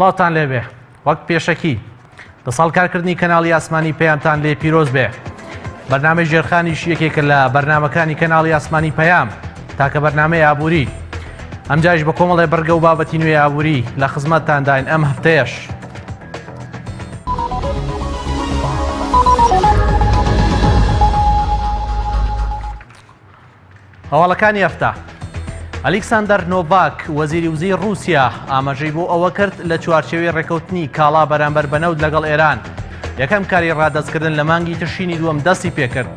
سڵاوتان لێبێ وەک پێشەکی دەساڵ کارکردنی کەناڵی ئاسمانی پەیامتان لێ پیرۆز بێ. بەرنامەی ژێرخانیش یەکێکە لە بەرنامەکانی کەناڵی ئاسمانی پەیام تاکە بەرنامەی ئابووری. ئەمجاش بە کۆمەڵێ بەرگە و بابەتی نوێی ئابووری لە خزمەتتان داین ئەم هەفتەیەش. هەواڵەکانی هەفتە: ئەلێکساندەر نۆڤاک وەزیری وزەی رووسیا ئاماژەی بۆ ئەوە کرد لە چوارچێوەی ڕێکەوتنی کاڵا بەرامبەر بەنەوت لەگەڵ ئێران یەکەم کاری ڕادەستکردن لە مانگی تشرینی دووەم دەستی پێکرد.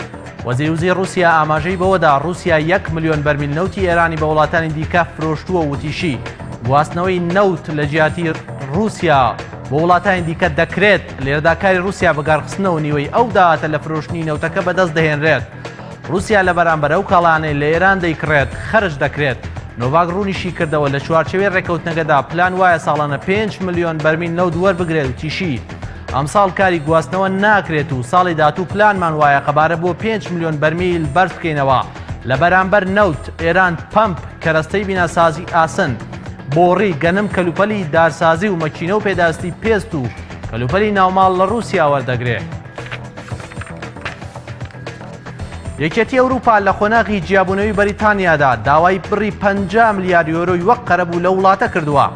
وەزیری وزەی رووسیا ئاماژەی بەوەدا رووسیا 1 ملیۆن بەرمیل نەوتی ئێرانی بە وڵاتانی دیکە فرۆشتووە وتیشی گواستنەوەی نەوت لە جیاتی رووسیا بۆ وڵاتانی دیکە دەکرێت لێرەدا کاری رووسیا بەگارخستنەوە نیوەی ئەو داهاتە لە فرۆشتنی نەوتەکە بەدەست دەهێنرێت. رووسیا لە بەرامبەر ئەو کاڵانەی لە ئێران دەیکڕێت خەرج دەکرێت. نۆڤاک ڕوونیشی کردەوە لە چوارچێوەی ڕێکەوتنەکەدا پلان وایە ساڵانە 5 ملیۆن بەرمیل نەوت وەربگرێت و تیشی ئەمساڵ کاری گواستنەوە ناکرێت و ساڵی داهاتوو پلانمان وایە قەبارە بۆ 5 ملیۆن بەرمیل بەرز بکەینەوە. لە بەرامبەر نەوت ئێران پەمپ کەرەستەی بیناسازی ئاسن بۆڕی گەنم کەلوپەلی دارسازی و مەکینە و پێداستی پێست و کەلوپەلی ناوماڵ لە رووسیا وەردەگرێت. یەکێتی ئەوروپا لە خۆناغی جیابوونەوەی بەریتانیادا داوای بڕی 50 ملیار یۆرۆی وەک قەرەبوو لە وڵاتە کردووە.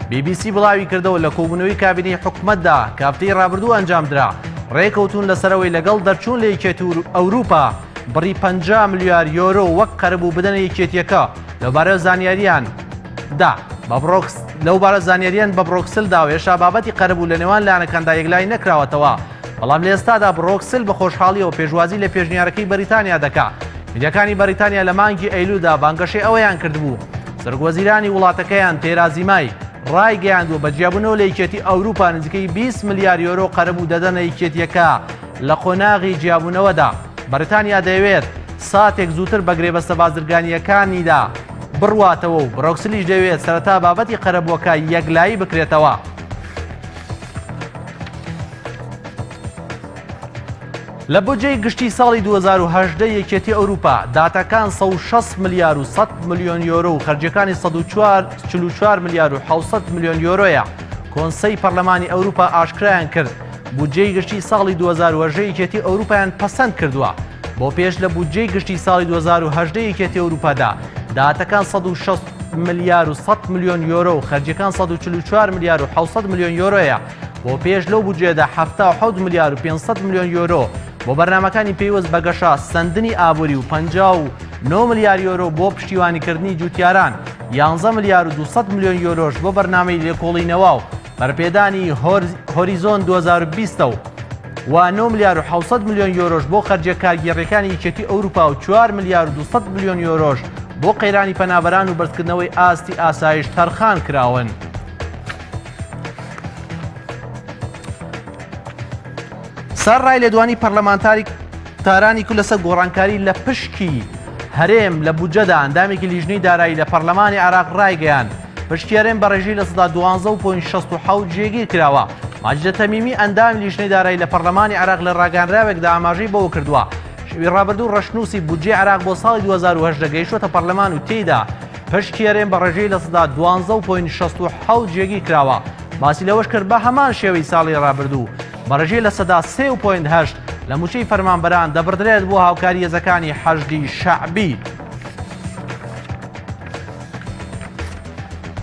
BBC بڵاوی کردەوە لە کۆبوونەوەی کابینەی حکوومەتدا کە هەفتەی ڕابردوو ئەنجامدرا ڕێکەوتون لەسەرەوەی لەگەڵ دەرچوون لە یەکێتی ئەوروپا بڕی 50 ملیار یۆرۆ وەک قەرەبوو بدەنە یەکێتیەکە لەوبارە زانیاریان بە بڕۆکسلدا و هێشتا بابەتی قەرەبوو لە نێوان لایەنەکاندا یەکلای نەکراوەتەوە. بەڵام لە ئێستادا بڕۆکسل بە خۆشحاڵیەوە پێشوازی لە پێشنیارەکەی بەریتانیا دەکات. میدیاکانی بەریتانیا لە مانگی ئەیلودا بانگەشەی ئەوەیان کردبوو سەرگوەزیرانی وڵاتەکەیان تێرازی مای ڕایگەیاندووە بە جیابوونەوە لە یەکێتی ئەوروپا نزیکەی 20 ملیار یۆرۆ قەرەبوو دەدەنە یەکێتیەکە لە قۆناغی جیابوونەوەدا. بەریتانیا دەیەوێت ساتێک زووتر بە گرێبەستە بازرگانیەکانیدا بڕواتەوە و بڕۆکسلیش دەوێت سەرەتا بابەتی قەرەبووەکە یەکلایی بکرێتەوە. لە بودجەی گشتی ساڵی 2018 یەکێتی ئەوروپا داتەکان 160 ملیار و 100 ملیۆن یۆرۆ و خەرجیەکانی 144 ملیار و 700 ملیۆن یۆرۆیە. کۆنسەی پەرلەمانی ئەوروپا ئاشکرایان کرد بودجەی گشتی ساڵی 2018 یەکێتی ئەوروپایان پەسەند کردووە. بۆ پێش لە بودجەی گشتی ساڵی 2018 یەکێتی ئەوروپادا داتەکان 160 ملیار و 100 ملیۆن یۆرۆ و خەرجیەکان 144 ملیار و 700 ملیۆن یۆرۆیە. بۆ پێش لەو بودجێدا 77 ملیار و 500 ملیۆن یۆرۆ بۆ بەرنامەکانی پێیوەست بە گەشە سندنی ئابووری و 59 ملیار یۆرۆ بۆ پشتیوانیکردنی جوتیاران 11 ملیار و 200 ملیۆن یۆرۆش بۆ بەرنامەی لێکۆڵینەوە و بەرپێدانی هۆریزۆن 2020 و 9 ملیار و 700 ملیۆن یۆرۆش بۆ خەرجە کارگێڕیەکانی یەکێتی ئەوروپا و 4 ملیار و 200 ملیۆن یۆرۆش بۆ قەیرانی پەنابەران و بەرزکردنەوەی ئاستی ئاسایش تەرخان کراون. سەرڕای لێدوانی پەرلەمانتاری تارانی کو لەسەر گۆڕانکاری لە پشکی هەرێم لە بودجەدا ئەندامێکی لیژنەی دارایی لە پەرلەمانی عێراق ڕایگەیاند. پشکی هەرێم بە ڕێژەی لە سەدا 12.67 جێگیر کراوە. ماجدە تەمیمی ئەندامی لیژنەی دارایی لە پەرلەمانی عێراق لە ڕاگەیاندراوێکدا ئاماژەی بەوە کردووە شەوی ڕابردوو ڕەشنووسی بودجێ عێراق بۆ ساڵی 2018 گەیشتووەتە پەرلەمان و تێیدا پشکی هەرێم بە ڕێژەی لە سەدا 12.67 جێگیر کراوە. باسی لەوەش کرد بە هەمان شێوەی ساڵی ڕابردوو بەڕێژەی لە سەدا 3.8 لە موچەی فەرمانبەران دەبردرێت بۆ هاوکاری هێزەکانی حەشدی شەعبی.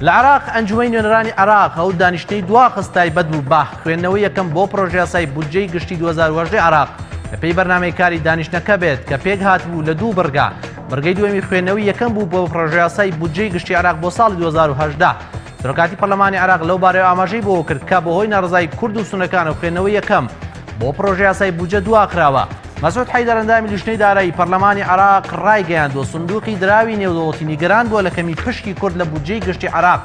لە عێراق ئەنجومەی نوێنەرانی عێراق ئەو دانیشتەی دواخستای بەدبوو بە خوێندنەوەی یەکەم بۆ پرۆژە یاسای بودجەی گشتی 2018 عێراق لە پێی بەرنامەی کاری دانیشتەکە بێت کە پێک هاتبوو لە دوو بەرگە. بەرگەی دووەمی خوێندنەوەی یەکەم بوو بۆ پرۆژە یاسای بودجەی گشتی عێراق بۆ ساڵی 2018. سەرۆکاتی پەرلەمانی عێراق لەو بارەوە ئاماژەی بۆ کرد کە بەهۆی ناڕزایی کورد و سونەکان و خوێندنەوەی یەکەم بۆ پرۆژە یاسای بودجە دواکراوە. مەسعود حەیدەر ئەندامی لیژنەی دارایی پەرلەمانی عێراق ڕایگەیاندووە سندوقی دراوی نێودەوڵەتی نیگەران بووە لە کەمی پشکی کورد لە بودجەی گشتی عێراق.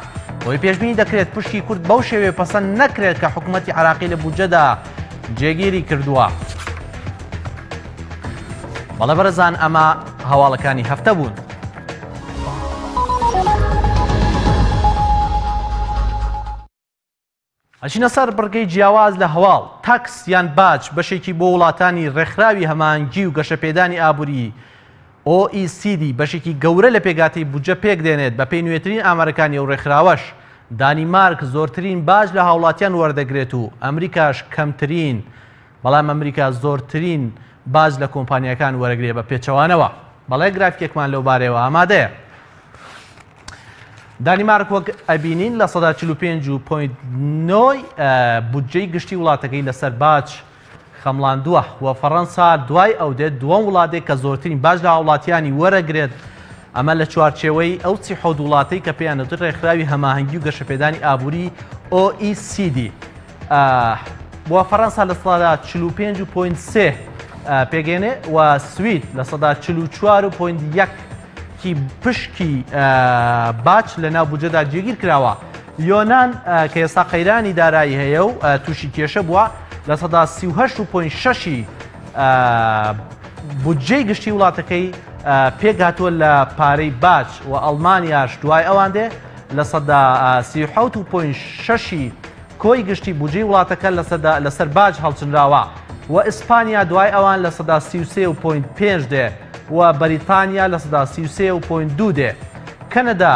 بۆی پێشبینی دەکرێت پشکی کورد بەو شێوەیە پەسەند نەکرێت کە حکوومەتی عێراقی لە بودجەدا جێگیری کردووە. بەڵێ بەرەزان ئەمە هەواڵەکانی هەفتە بوون. ئەچینە سەر بڕگەی جیاواز لە هەواڵ تاکس یان باج بەشێکی بۆ وڵاتانی ڕێکخراوی هەمانگی و گەشەپێدانی ئابووری OECD بەشێکی گەورە لە پێگاتی بودجە پێک دێنێت بە پێی نوێترین ئامارەکانی ئەو ڕێکخراوەش دانیمارک زۆرترین باج لە هاوڵاتیان وەردەگرێت و ئەمریکاش کەمترین، بەڵام ئەمریکا زۆرترین باج لە کۆمپانیەکان وەرەگرێت بە پێچەوانەوە. بەڵێ گرافیکێکمان لەو بارەوە ئامادەیە. دانیمارک وەک ئەبینین لە 45.9 بودجەی گشتی وڵاتەکەی لەسەر باج خەمڵاندووە و فەڕەنسا دوای ئەو دێت دووەم وڵاتێک کە زۆرترین باج لە هاوڵاتیانی وەرەگرێت. ئەمە لە چوارچێوەی ئەو چیحۆ وڵاتەی کە پێیانەوتر ڕێکخراوی هەماهەنگی و گەشەپێدانی ئابووری OECD. بۆ فەڕەنسا لە 45.3 پێگەێنێ و سوید لە 44.1 پشکی باج لە ناو بودجەدا جێگیر کراوە. یۆنان کە ئێستا قەیرانی دارایی هەیە و تووشی کێشە بووە لە 38.6 بودجەی گشتی وڵاتەکەی پێگاتووە لە پارەی باج و ئەڵمانیاش دوای ئەوان دێ لە 37.6 کۆی گشتی بودجەی وڵاتەکە لەسەر باج هەڵچنراوە و ئیسپانیا دوای ئەوان لە 33.5 دێ و بەریتانیا لە 33.2 دێ. کەنەدا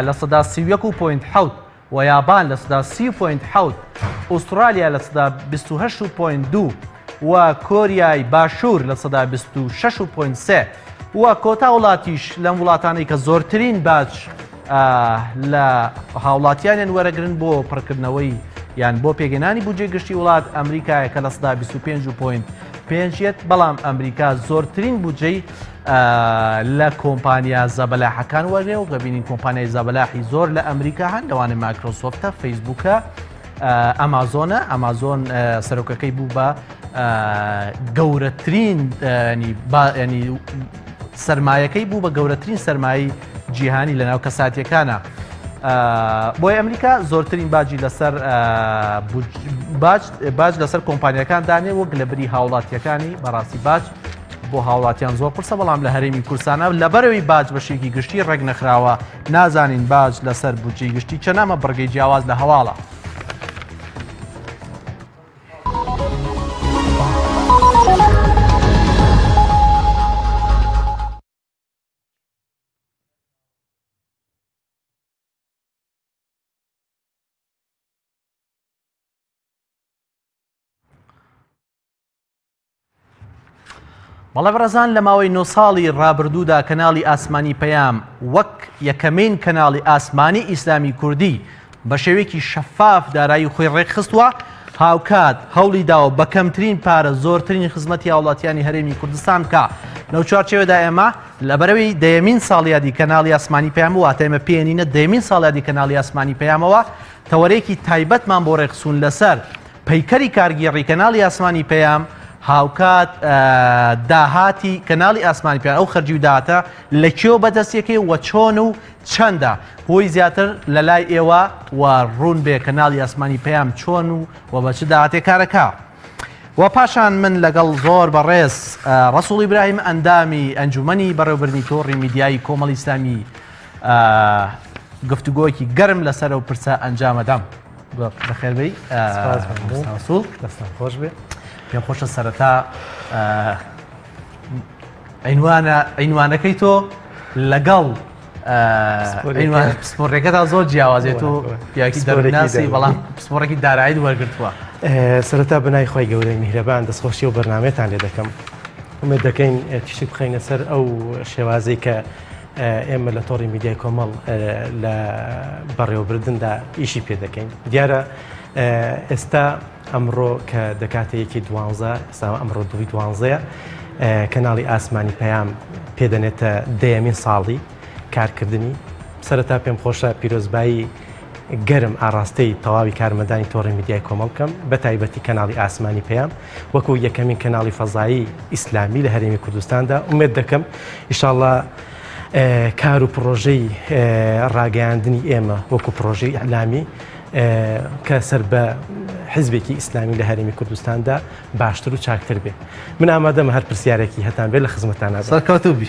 لە 31.7 و یابان لە 30.7 ئوسترالیا لە 28.2 و کۆریای باشوور لە 26.3 و کۆتا وڵاتیش لەم وڵاتانەی کە زۆرترین باج لە هاوڵاتیانیان وەرەگرن بۆ پڕکردنەوەی یان بۆ پێگەێنانی بودجێ گشتی وڵات ئەمریکایە کە لە 25.5 بەڵام ئەمریکا زۆرترین بودجەی لە کۆمپانیا زەبەلاحەکان وەرێ و ببینین کۆمپانیای زەبەلاحی زۆر لە ئەمریکا هەن لەوانێ مایکرۆسۆفتە، فەیسبووکە، ئەمازۆنە. ئەمازۆن سەرۆکەکەی بوو بە گەورەترین سەرمایەکەی بوو بە گەورەترین سەرمایی جیهانی لە ناو کەساتیەکانە. بۆی ئەمریکا زۆرترین باجی لەسەر باج لەسەر کۆمپانیەکان دانێ وەک لە بری هاوڵاتیەکانی بەڕاستی باج بۆ هاوڵاتیان زۆر پرسە، بەڵام لە هەرێمی کورسانە لەبەرەوەی باج بەشێکی گشتی ڕێک نەخراوە نازانین باج لەسەر بودجەی گشتی چەنامە بڕگەی جیاواز لە هەواڵە. بەڵێ بەڕێزان لە ماوەی 9 ساڵی ڕابردوودا کەناڵی ئاسمانی پەیام وەک یەکەمین کەناڵی ئاسمانی ئیسلامی کوردی بە شێوەیەکی شەفاف دارایی خۆی ڕێکخستووە، هاوکات هەوڵی داوە بە کەمترین پارە زۆرترین خزمەتی هاوڵاتیانی هەرێمی کوردستان بکە. لەو چوارچێوەدا ئێمە لەبەرەوەی دەیەمین ساڵیادی کەناڵی ئاسمانی پەیام واتە ئێمە پێێنینە دەیەمین ساڵیادی کەناڵی ئاسمانی پەیامەوە تەوەرێکی تایبەتمان بۆ ڕێکخستوون لەسەر پەیکەری کارگێڕی کەناڵی ئاسمانی پەیام، هاوکات داهاتی کەناڵی ئاسمانی پەیام ئەو خەرجی و داهاتە لەکوێ بەدەستیەکەی و چۆن و چەندە هۆی زیاتر لە لای ئێوە و ڕوون بێ کەناڵی ئاسمانی پەیام چۆن و بە چ داهاتێک کارەکە. و پاشان من لەگەڵ زۆر بەڕێز ڕەسوڵ ئیبراهیم ئەندامی ئەنجومەنی بەڕێوەبردنی تۆڕی میدیایی کۆمەڵی ئیسلامی گفتوگۆیەکی گەرم لەسەر و پرسە ئەنجامەدەم. بەخێربەی ڕەسوڵ، دەستان خۆش بێ. پێم خۆشە سەرەتا عینوانەکەی تۆ لەگەڵ پسپۆڕێکەکەتا زۆر جیاوازێت و پیاکی دەرناسی بەڵام پسپۆڕێکی دارایی وەرگرتووە. سەرەتا بەنای خۆی گەورەی میهرەبان دەستخۆشی و بەرنامەتان لێ دەکەم. ئومێد دەکەین تیشی بخەینە سەر ئەو شێوازەی کە ئێمە لە تۆڕی میدیای کۆمەڵ لە بەڕێوەبردندا ئیشی پێ دەکەین. دیارە ئێستا ئەمڕۆ کە دەکاتەیەکی 12 ئەمڕۆ 12 کەناڵی ئاسمانی پەیام پێدەنێتە دەیەمین ساڵی کارکردنی. سەرەتا پێم خۆشە پیرۆزبایی گەرم ئاڕاستەی تەواوی کارمەندانی تۆڕی میدیای کۆمەڵ بکەم بە تایبەتی کەناڵی ئاسمانی پەیام وەکو یەکەمین کەناڵی فەزایی ئیسلامی لە هەرێمی کوردستاندا. ئومێد دەکەم ئینشاڵڵا کار و پرۆژەی ڕاگەیاندنی ئێمە وەکو پرۆژەی ئەعلامی کە سەر بە حیزبێکی ئیسلامی لە هەرێمی کوردستاندا باشتر و چاکتر بێ. من ئامادەمە هەر پرسیارێکی هەتان بێت لە خزمەتانە سەرکەوتوبی.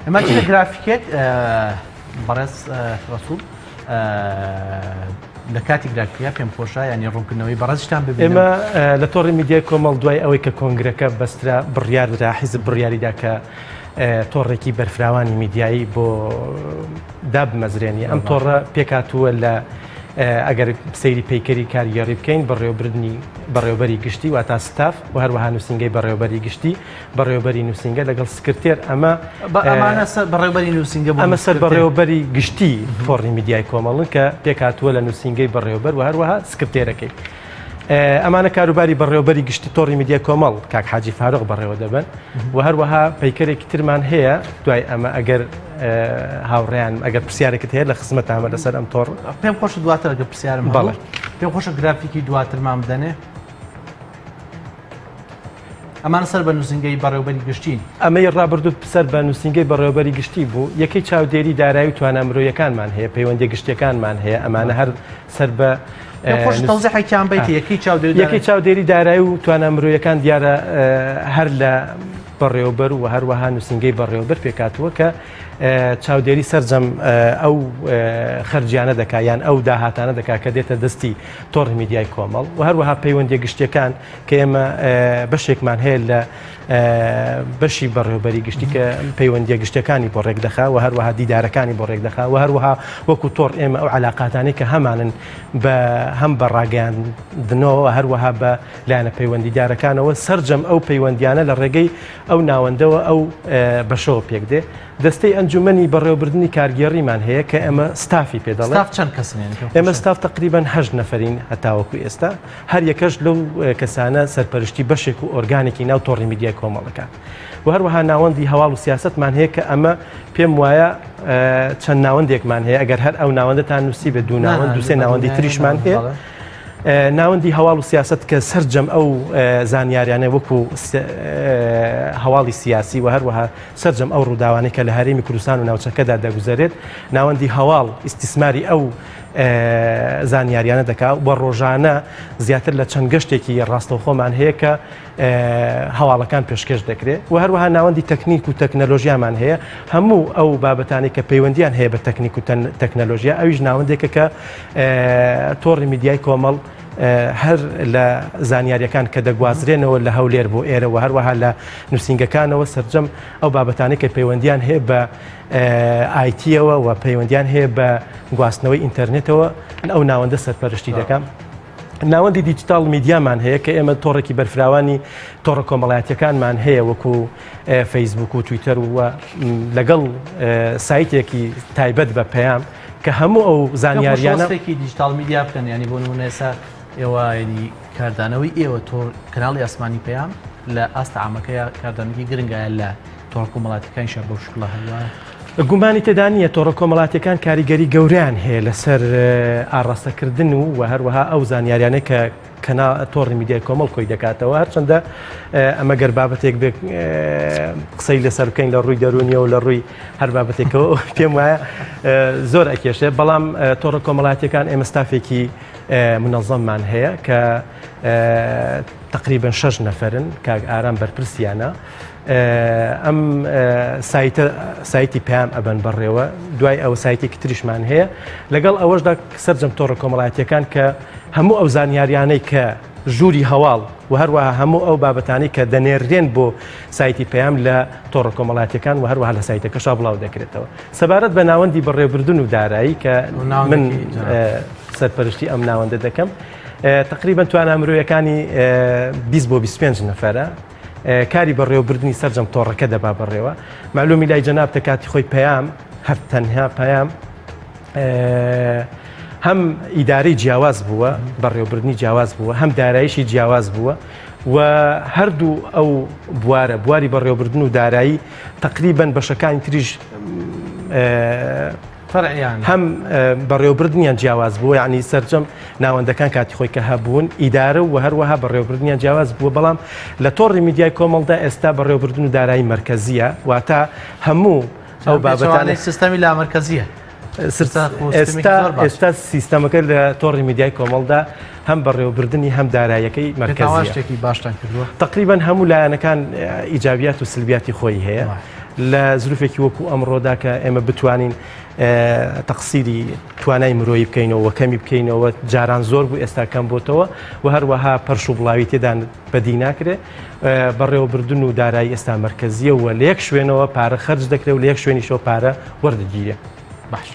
ئەمە چ گرافیکێک بەڕێز ڕەسوڵ لە کاتی گرافیکە پێم خۆشە ینی ڕوونکردنەوەی بەڕێزشتان ببینم. ئێمە لە تۆڕی میدیای کۆمەڵ دوای ئەوەی کە کۆنگرەکە بەسترا بڕیاردرا حیزب بڕیاریدا کە تۆڕێکی بەرفراوانی میدیایی بۆ دابمەزرێنی ئەم تۆڕە پێکاتووە لە ئەگەر سەیری پەیکەری کاریگەڕی بکەین بەڕێوەبردننی بەڕێوەبەری گشتی وا تا ستاف و هەروەها نووسنگەی بەڕێوەبەری گشتی بەڕێوەبەری نووسنگە لەگەڵ سکرتێر ئەمە بەڕێوەبەری نووسنگە ئەمە سەر بەڕێوەبەری گشتی فۆڕی میدیای کۆمەڵن کە پێکاتووە لە نووسنگەی بەڕێوەبەر و هەروەها سکرتێرەکەی ئەمانە کاروباری بەڕێوەبەری گشتی تۆڕی میدیای کۆمەڵ کاک حاجی فارۆق بەڕێوە دەبن و هەروەها پەیکەرێکی ترمان هەیە دوای ئەمە ئەگەر هاوڕێیان ئەگەر پرسیارێکت هەیە لە خزمەت ئەمە لەسەر ئەم تۆڕ پێم خۆش دواتر ئەگە پرسیارم بەڵێ پێم خۆشە گرافیکی دواترمان بدەنێ ئەمان سەر بە نووسنگەی بەڕێوەبەری گشتین ئەمەی ڕابردوو سەر بە نووسنگەی بەڕێوەبەری گشتی بوو یەکەی چاودێری دارایی و توانەمرۆیەکانمان هەیە پەیوەندی گشتیەکانمان هەیە ئەمانە هەر سەر بە تەوزیحێکیان بیت یەکەی چاودێری دارایی و توانەمرۆیەکان دیارە هەر لە بەڕێوەبەر و هەروەها نووسنگەی بەڕێوەبەر پێکاتووە کە چاودێری سەرجەم ئەو خەرجیانە دەکا یان ئەو داهاتانە دەکا کە دێتە دەستی تۆڕی میدیای کۆمەڵ و هەروەها پەیوەندی گشتیەکان کە ئێمە بەشێکمان هەیە لە بەشی بەڕێوەبەری گشتی کە پەیوەندی گشتەکانی بۆ ڕێک دەخا و هەروەها دیدارەکانی بۆ ڕێک دەخا و هەروەها وەکو تۆڕ ئێمە ئەو علاقاتانی کە هەمانن بە هەم بە ڕاگەاندنەوە هەروەها بە لایەنە پەیوەندیدارەکانەوە سەرجەم ئەو پەیوەندیانە لە ڕێگەی ئەو ناوەندەوە ئەو بەشەوە پێک دێ دەستەی ئەنجومەنی بەڕێوەبردننی کارگێڕیمان هەیە کە ئێمە ستافی پێدەڵێ چەند کەسن ئێمە ستاف تقریبان 8 نەفەرین هەتاوەکو ئێستا هەر یەکەش لەو کەسانە سەرپەرشتی بەشێک و ئۆرگانێکی ناو تۆڕی میدیای کۆمەڵەکە و هەروەها ناوەندی هەواڵ و سیاستمان هەیە کە ئەمە پێم وایە چەند ناوەندێکمان هەیە ئەگەر هەر ئەو ناوەندەتان نووسی بە دوو ناوەند دوسێ ناوەندی تریشمان هەیە ناوەندی هەواڵ و سیاست کە سەرجەم ئەو زانیاریانە وەکو هەواڵی سیاسی و هەروەها سەرجەم ئەو ڕووداوانەی کە لە هەرێمی کوردستان و ناوچەکەدا دەگوزارێت ناوەندی هەواڵ ئیستیسماری ئەو زانیاریانە دەکات بە ڕۆژانە زیاتر لە چەند گەشتێکی ڕاستەوخۆمان هەیە کە هەواڵەکان پێشکەش دەکرێت و هەروەها ناوەندی تەکنیک و تەکنەلۆژیامان هەیە هەموو ئەو بابەتانی کە پەیوەندیان هەیە بە تەکنیک و تەکنەلۆژیا ئەویش ناوەندێکە کە تۆڕی میدیای کۆمەڵ هەر لە زانیاریەکان کە دەگوازرێنەوە لە هەولێر بۆ ئێرە و هەروەها لە نووسنگەکانەوە سەرجەم ئەو بابەتانی کە پەیوەندیان هەیە بە ئایتیەوە و پەیوەندیان هەیە بە گواستنەوەی ئینتەرنێتەوە ئەو ناوەندە سەرپەرشتی دەکەم ناوەندی دیجیتال میدیامان هەیە کە ئێمە تۆڕێکی بەرفراوانی تۆڕە کۆمەڵایەتیەکانمان هەیە وەکو فەیسبوک و تویتەر و لەگەڵ سایتێکی تایبەت بە پەیام کە هەموو ئەو زانیاریانە دیجیتال میدیا بکەن ینی بۆ نمونە ئێستا ئێوە کاردانەوەی ئێوە تۆ کەناڵی ئاسمانی پەیام لە ئاستا عامەکەیە کاردانێکی گرنگایە لە تۆڕە کۆمەڵاتەکانی شە بۆ شکڵە هەلووە گومانی تێدا نیە تۆڕە کۆمەڵاتیەکان کاریگەری گەوریان هەیە لەسەر ئاڕاستەکردن و هەروەها ئەو زانیاریانەی کە تۆڕی میدیای کۆمەڵ کۆی دەکاتەوە هەرچەندە ئەمە گەر بابەتێک بێ قسەی لەسەر بکەین لە ڕووی دەرونیەوە لە ڕووی هەر بابەتێکەوە پێم وایە زۆر ئەکێشێ بەڵام تۆڕە کۆمەڵاتیەکان ئێمە ستافێکی منەظەممان هەیە کە تقریبا 6 نەفەرن کاک ئارام بەرپرسیانە ئەم سایتی پێیان ئەبەن بەڕێوە دوای ئەو سایتێکی تریشمان هەیە لەگەڵ ئەوەشدا سەرجەم تۆڕە کۆمەڵاتیەکان کە هەموو ئەو زانیاریانەی کە ژووری هەواڵ و هەروەها هەموو ئەو بابەتانی کە دەنێردێن بۆ سایتی پەیام لە تۆڕە کۆمەڵاتیەکان و هەروەها لە سایتەکەشا بڵاو دەکرێتەوە سەبارەت بە ناوەندی بەڕێوەبردن و دارایی کە من سەرپەرشتی ئەم ناوەندە دەکەم تقریبا توانامرۆیەکانی 20 بۆ 25 نەفەرە کاری بەڕێوەبردننی سەرجەم تۆڕەکە دەبا بەڕێوە معلومی لای جەناب کاتی خۆی پەیام هەر تەنها پەیام هەم ئیدارەی جیاواز بووە بەڕێوەبردننی جیاواز بووە هەم داراییشی جیاواز بووە و هەردوو ئەو بوارە بواری بەڕێوەبردن و دارایی تقریبا بەشەکانی تریش هەم بەڕێوەبردنیان جیاواز بووە یعنی سەرجەم ناوەندەکان کاتی خۆی کە هەبوون ئیدارە و هەروەها بەڕێوەبردنیان جیاواز بووە بەڵام لە تۆڕی میدیای کۆمەڵدا ئێستا بەڕێوەبردن و دارایی مەرکەزیە واتە هەموو ئەو بابەتانەی سیستەمی لا مەرکەزیە ئێستا سیستەمەکە لە تۆڕی میدیای کۆمەڵدا هەم بەڕێوەبردننی هەم داراییەکەی مەرکەزیە شتێکی باشتان کردووە تقریبا هەموو لایەنەکان ئیجابیات و سلبیاتی خۆی هەیە لە زروفێکی وەکو ئەمڕۆدا کە ئێمە بتوانین تەقسیری توانای مرۆیی بکەینەوە کەمی بکەینەوە جاران زۆر بوو ئێستا کەم بۆتەوە و هەروەها پەرش و بڵاوی تێدا بەدی ناکرێت بەڕێوەبردن و دارایی ئێستا مرکزیە و لە یەک شوێنەوە پارە خەرج دەکرێت و لە یەک شوێنیشەوە پارە وەردەگیرێ. باش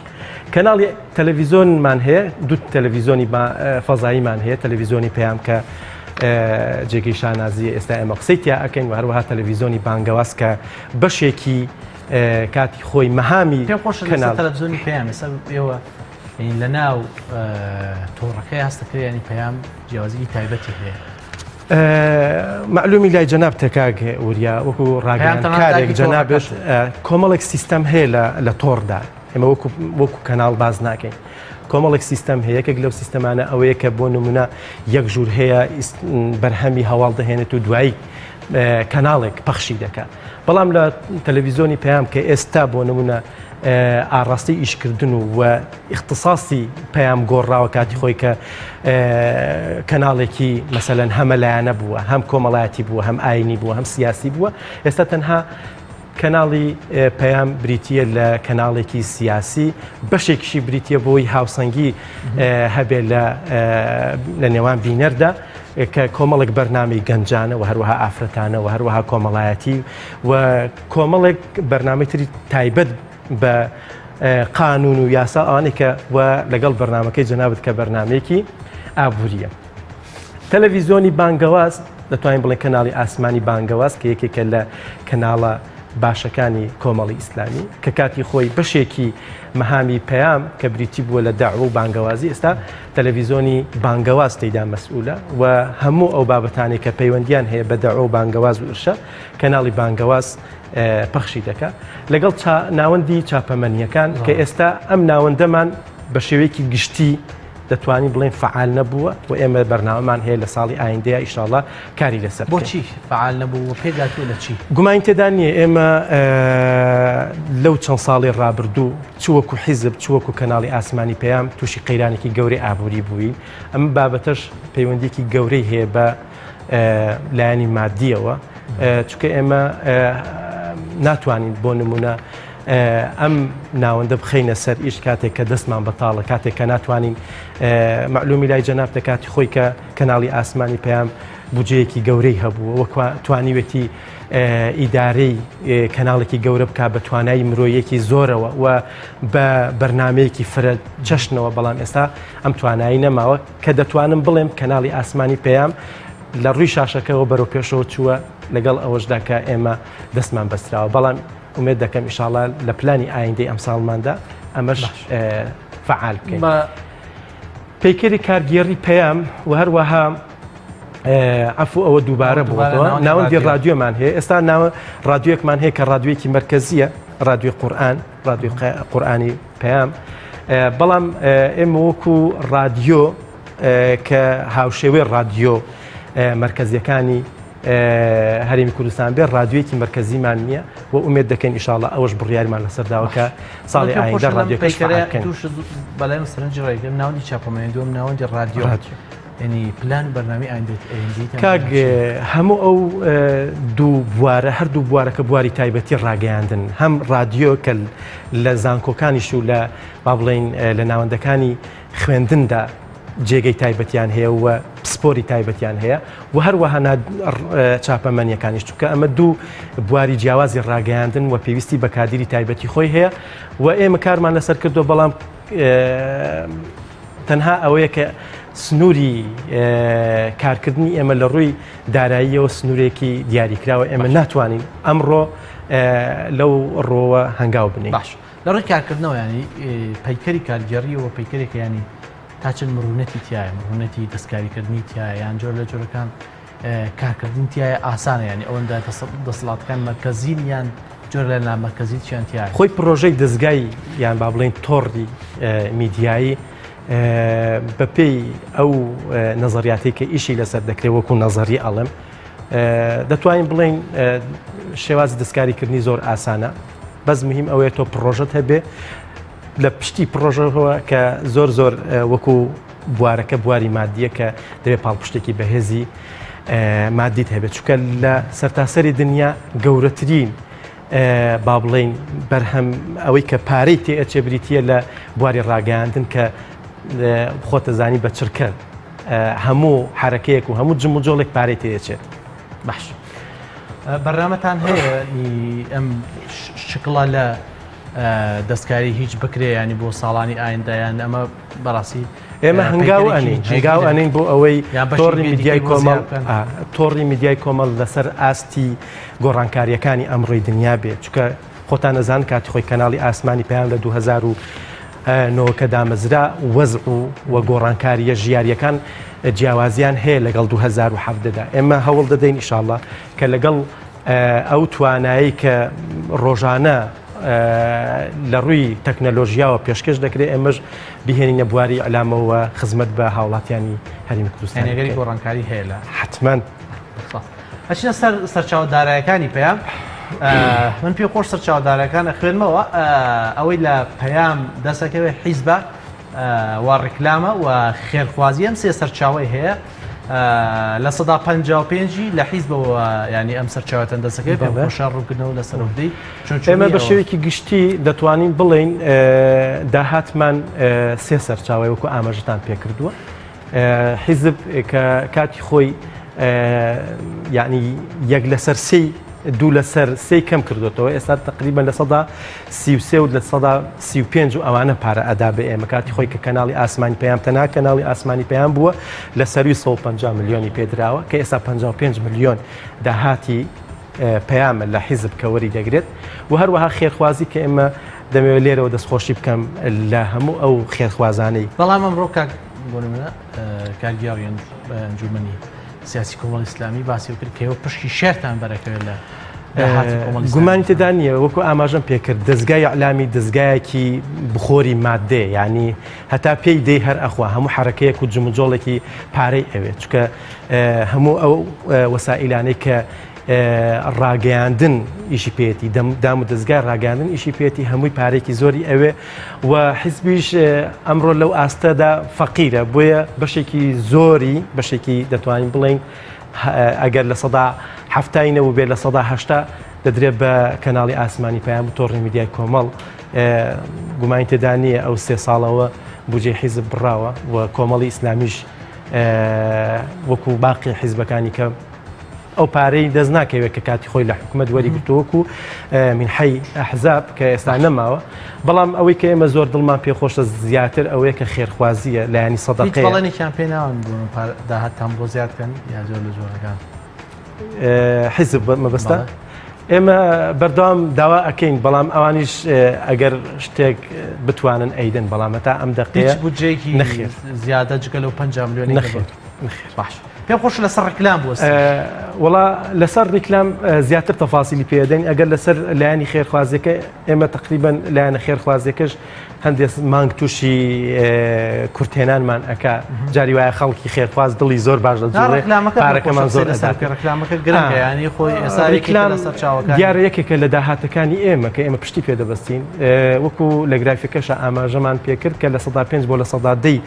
کەناڵی تەلەڤیزۆنمان هەیە دوو تەلەڤیزۆنی فەزاییمان هەیە تەلەڤیزۆنی پەیام کە جێگەی شانازیە ئێستا ئێمە قسەی تیا ئەکەین و هەروەها تەلەڤیزۆنی بانگەواز کە بەشێکی کاتی خۆی مەهامی تەلەڤیزۆنی پەیام ئێستا ئێوە لە ناو تۆڕەکەی هەستەکەیانی پەیام جیاوازی تایبەتی هەیە. معلومی لای جەناب تێکاگ وریا وەکو ڕاگەیانکارێک جەنابێت کۆمەڵێک سیستەم هەیە لە تۆڕدا ئێمە وەکو کەناڵ باز ناکەین. کۆمەڵێک سیستەم هەیە یەکێک لەو سیستەمانە ئەوەیە کە بۆ نمونە یەک ژوور هەیە بەرهەمی هەواڵ دەهێنێت و دوایی کەناڵێک پەخشی دەکات. بەڵام لە تەلەڤیزۆنی پەیام کە ئێستا بۆ نمونە ئاڕاستی ئیشکردن و اختصاصی پەیام گۆڕاوە کاتی خۆی کە کەناڵێکی مەسەلەن هەمەلایەنە بووە هەم کۆمەڵایەتی بووە هەم ئاینی بووە هەم سیاسی بووە ئێستا تەنها کەناڵی پەیام بریتیە لە کەناڵێکی سیاسی بەشێکیشی بریتیە بۆی هاوسەنگی هەبێ لە نێوان بینەردا کە کۆمەڵێک بەرنامەی گەنجانە و هەروەها ئافرەتانە و هەروەها کۆمەڵایەتی و کۆمەڵێک بەرنامەی تری تایبەت بە قانون و یاسا ئەوانەی کە لەگەڵ بەرنامەکەی جەنابەت کە بەرنامەیەکی ئابوووریە. تەلەڤیزۆنی بانگەواز دەتوانین بڵێن کەناڵی ئاسمانی بانگەواز کە یەکێکە لە کەناڵە باشەکانی کۆمەڵی ئیسلامی کە کاتی خۆی بەشێکی مەهامی پەیام کە بریتی بووە لە داعوە و بانگەوازی ئێستا تەلەڤیزۆنی بانگەواز تێیدا مەسئولە و هەموو ئەو بابەتانی کە پەیوەندیان هەیە بە داعوە و بانگەواز و ئرشە کەناڵی بانگەواز پەخشی دەکات لەگەڵ ناوەندی چاپەمەنیەکان کە ئێستا ئەم ناوەندەمان بە شێوەیەکی گشتی دەتوانین بڵێن فعال نەبووە و ئێمە بەرنامەمان هەیە لە ساڵی ئایندەیە ئیشاڵڵا کاری لەسەر. بۆچی فعال نەبوو پێداتوە لە چی؟ گومان تێدا نییە ئێمە لەو چەند ساڵی ڕابردوو چوەکو حیزب چوەکو کەناڵی ئاسمانی پەیام تووشی قەیرانێکی گەورەی ئابووری بووین ئەم بابەتەش پەیوەندێکی گەورەی هەیە بە لایەنی مادیەوە چونکە ئێمە ناتوانین بۆ نمونە ئەم ناوەندە بخەینە سەر ئیش کاتێک کە دەستمان بەتاڵە کاتێک کە ناتوانین معلومی لای جەناب دەکاتی خۆی کە کەناڵی ئاسمانی پەیام بودجەیەکی گەورەی هەبووە وە توانیوێتی ئیدارەی کەناڵێکی گەورە بکات بە توانایی مرۆیەکی زۆرەوە و بە بەرنمەیەکی فرە چەشنەوە بەڵام ئێستا ئەم توانایی نەماوە کە دەتوانم بڵێم کەناڵی ئاسمانی پەیام لە ڕووی شاشەکەەوە بەرەو پێشەوە چووە لەگەڵ ئەوەشدا کە ئێمە دەستمان بەستراوە بەڵام ومێت دەکەم ئیشاڵڵا لە پلانی ئایندەی ئەم ساڵماندا ئەمەش فعال بکەین. پەیکەری کارگێڕی پەیام و هەروەها عفو ئەوە دووبارە بووەوە ناوەندی ڕادیۆمان هەیە ئێستا ناوە ڕادیۆکمان هەیە کە ڕادیۆیەکی مرکزیە ڕادیۆی قورئان ڕادیۆ قورئانی پەیام بەڵام ئێمە وەکو ڕادیۆ کە هاوشێوەی ڕادیۆ مرکزیەکانی هەرێمی کوردستان بێ ڕادیۆیەکی مرکزیمان نییە و ئومێد دەکەین ئیشاڵڵا ئەوەش بڕیارمان لەسەرداوە کە ساڵی ئایندە ڕادیۆکەش بەلای سەرنجی ڕێگەم ناوەندی چاپەمەنی دووەم ناوەندی ڕادیۆ ینی پلان بەرنامەی ئایندەی کاک هەموو ئەو دوو بوارە هەردوو بوارەکە بواری تایبەتی ڕاگەیاندن هەم ڕادیۆ کە لە زانکۆکانیش و لە با بڵێن لە ناوەندەکانی خوێندندا جێگەی تایبەتیان هەیە و پسپۆری تایبەتیان هەیە و هەروەها چاپەمەنیەکانیش چونکە ئەمە دوو بواری جیاوازی ڕاگەیاندن و پێویستی بە کادیری تایبەتی خۆی هەیە و ئێمە کارمان لەسەر کردو بەڵام تەنها ئەوەیە کە سنووری کارکردنی ئێمە لە ڕووی داراییەوە سنوورێکی دیاریکراوە ئێمە ناتوانین ئەمڕۆ لەو ڕۆوە هەنگاو بنین. باش لە ڕووی کارکردنەوە ینی پەیکەری کارگەڕیەوە پەیکەرێکە ینی تاچەند مرونەتی تایە مرونەتی دەستکاریکردنی تایە یان جۆر لە جۆرەکان کارکردن تایە ئاسانە ینی ئەوەندا دەسەڵاتەکان مەرکەزین یان جۆر لە نامەرکەزی چیان تایە خۆی پرۆژەی دەستگای یان با بڵێن تۆڕی میدیایی بەپێی ئەو نەزەریاتی کە ئیشی لەسەر دەکرێت وەکو نەزەری ئەڵم دەتوانین بڵێن شێوازی دەستکاریکردنی زۆر ئاسانە بەس مهم ئەوەیە تۆ پرۆژەت هەبێ لە پشتی پرۆژەوە کە زۆر زۆر وەکو بوارەکە بواری مادیە کە دەبێت پاڵپشتێکی بەهێزی مادیت هەبێت چونکە لە سەرتاسەری دنیا گەورەترین با بڵێن بەرهەم ئەوەی کە پارەی تێئەچێ بریتە لە بواری ڕاگەاندن کە خۆتەزانی بە چرکە هەموو حرەکەیەک و هەموو جم و جۆڵێک پارەی تێچێت. باش بەڕامەتان هەیە ئەم شکڵە لە دەستکاری هیچ بکرێ ینی بۆ ساڵانی ئایندایان ئەمە بەڕاستی ئێمە هەنگاو ئەنین بۆ ئەوەی تۆڕی میدیای کۆمەڵ لەسەر ئاستی گۆڕانکاریەکانی ئەمڕۆی دنیا بێت چکە خۆتان نەزان کاتی خۆی کەناڵی ئاسمانی پێیان لە 2009کە دامەزرا وەزع و گۆڕانکاریە ژیاریەکان جیاوازیان هەیە لەگەڵ 2017دا ئێمە هەوڵ دەدەین ئیشاڵڵا کە لەگەڵ ئەو توانایی کە ڕۆژانە لە ڕووی تەکنەلۆژیاوە پێشکەش دەکرێت ئێمەش بهێنینە بواری ئەلامەوە خزمەت بە هاوڵاتیانی هەرێمی کوردستان هەنێگەری گۆڕانکاری هەیە لە حتمەن ئەچینە سەرچاوەدارایەکانی پێیان من پێ خۆش سەرچاوەدارەکان ئەخوێنمەوە ئەوەی لە پەیام دەسەکەوێت حیزبە و ڕێکلامە و خێرخوازی ئەم سێ سەرچاوی هەیە لە 55 لە حیزبەوە ینی ئەم سەرچاوەتەن دەسەکەی بەشار ڕووکردنەوە لە سەرودەی ئێمە بە شێوەیەکی گشتی دەتوانین بڵین داهاتمان سێ سەرچاوی وەکو ئاماژتان پێکردووە حیزب کە کاتی خۆی یعنی یەک لەسەر سێی دوو لەسەر سێی کەم کردوێتەوە ئێستا تقریبان لە 33 و لە 35 و ئەوانە پارە ئەدا بە ئێمە کاتی خۆی کە کەناڵی ئاسمانی پێیان تەنها کەناڵی ئاسمانی پێیان بووە لە سەروی 150 ملیۆنی پێدراوە کە ئێستا 55 ملیۆن داهاتی پەیامە لە حیزب کەوەری دەگرێت و هەروەها خێرخوازی کە ئێمە دەمەوێت لێرەوە دەستخۆشی بکەم لە هەموو ئەو خێرخوازانەی بەڵام ئەمڕۆ بۆنمە کارگیاویان ئەنجومەنی سیاسی کۆمەڵی ئیسلامی باسی کرد کەەوە پشتی شێرتان بەرەکەوێت لە گومانی تێدا نییە وەکو ئاماژەم پێکرد دەستگای ئەعلامی دەستگایەکی بخۆری مادێ ینی هەتا پێی دەی هەر ئەخوا هەموو حرەکەیەک و جمجۆڵێکی پارەی ئەوێت چکە هەموو ئەو وەسائلانەی کە ڕاگەیاندن ئیشی پێێتی دام و دەستگای ڕاگەاندن ئیشی پێێتی هەمووی پارێکی زۆری ئەوێ و حیزبیش ئەمڕۆ لەو ئاستەدا فەقیرە بۆیە بەشێکی زۆری بەشێکی دەتوانین بڵین ئەگەر لە 1970 بێت لە 1970 دەدرێت بە کەناڵی ئاسمانی پەیام و تۆڕی میدیای کۆمەڵ گومانی تێدا نییە ئەو سێ ساڵەوە بودجێ حیزب بڕاوە و کۆمەڵی ئیسلامیش وەکو باقی حیزبەکانی کە ئەو پارەی دەست ناکەوێت کە کاتی خۆی لە حکوومەت وەریگرتووەکو من حی ئەحزاب کە ئێستا نەماوە بەڵام ئەوەی کە ئێمە زۆر دڵمان پێخۆشە زیاتر ئەوەیە کە خێرخوازیە لە ینی سەدەقەیە بەڵێنێکیان پێ ناون بوون داهاتان بۆ زیادکەن یا زۆر لە زۆرەکان حیزب مەبەستە ئێمە بەردەوام داوا ئەەکەین بەڵام ئەوانیش ئەگەر شتێک بتوانن ئەیدن بەڵامەتا ئەم دەقەیە بودجێکی نەخێر زیادە جگە لەو 5 ملیۆنی نەخێر باش پێم خۆش لەسەر ڕێکلام بووە وڵا لەسەر ڕێکلام زیاتر تەفاسیلی پێدەین ئەگەر لەسەر لایانی خێرخوازیەکە ئێمە تقریبان لایەنە خێرخوازیەکەش هەندێک مانگ تووشی کورتێنانمان ئەکا جاری وایە خەڵکی خێرخواز دڵی زۆر باش پارەکەمان زۆر ڕێکلامەکە گرنگە ینی خۆی ئێستا ڕێکلام لەسەر چاوەکان دیارە یەکێکە لە داهاتەکانی ئێمە کە ئێمە پشتی پێدەبەستین وەکو لە گرافیکەشە ئاماژەمان پێکرد کە لە 105 بۆ لە 110